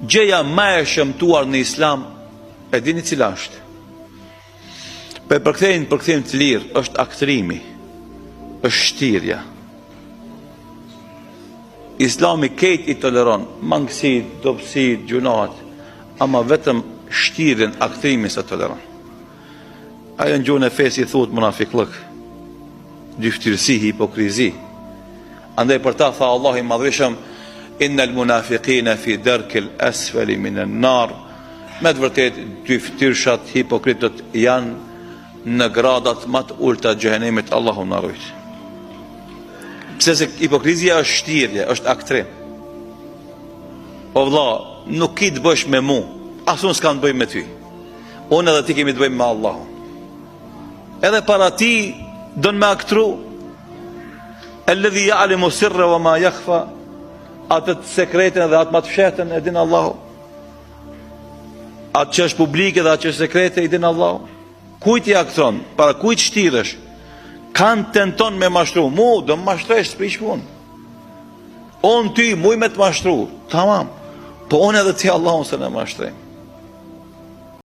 Gjëja më e shëmtuar në Islam, e dini cila është? Përkthejnë të lirë, është aktrimi, është shtirja. Islami keq i toleron mangësit, dobësit, gjunaat, ama vetëm shtirjen, aktrimin sa toleron. Ajo në gjuhën e fesë i thuhet munafiklëk, dyftyrsi, hipokrizi. Andaj për ta tha Allah i madhrishëm, innal munafiqina fi darkil asfali minan nar. Me të vërtet, dyftyrshat, hipokritët janë në gradat më të ulta të xhenemit, Allahu na ruaj. Pse se hipokrizia është shtirje, është aktrim. O vëlla, nuk ki të bësh me mu, as unë s'kam të bëj me ty. Unë edhe ti kemi të bëjmë me Allahu. Edhe para ti don me aktru, alladhi ya'lamu sirra wa ma yakhfa, atë të sekretën dhe atë më të fshehtën e din Allahu. Atë që është publike dhe atë që është sekrete i din Allahu. Kujt i aktron, para kujt shtiresh? Kanë tenton me mashtru, mu do më mashtresh s'prish punë. On ty muj me të mashtru, tamam. Po on edhe ti Allahun se në mashtrej.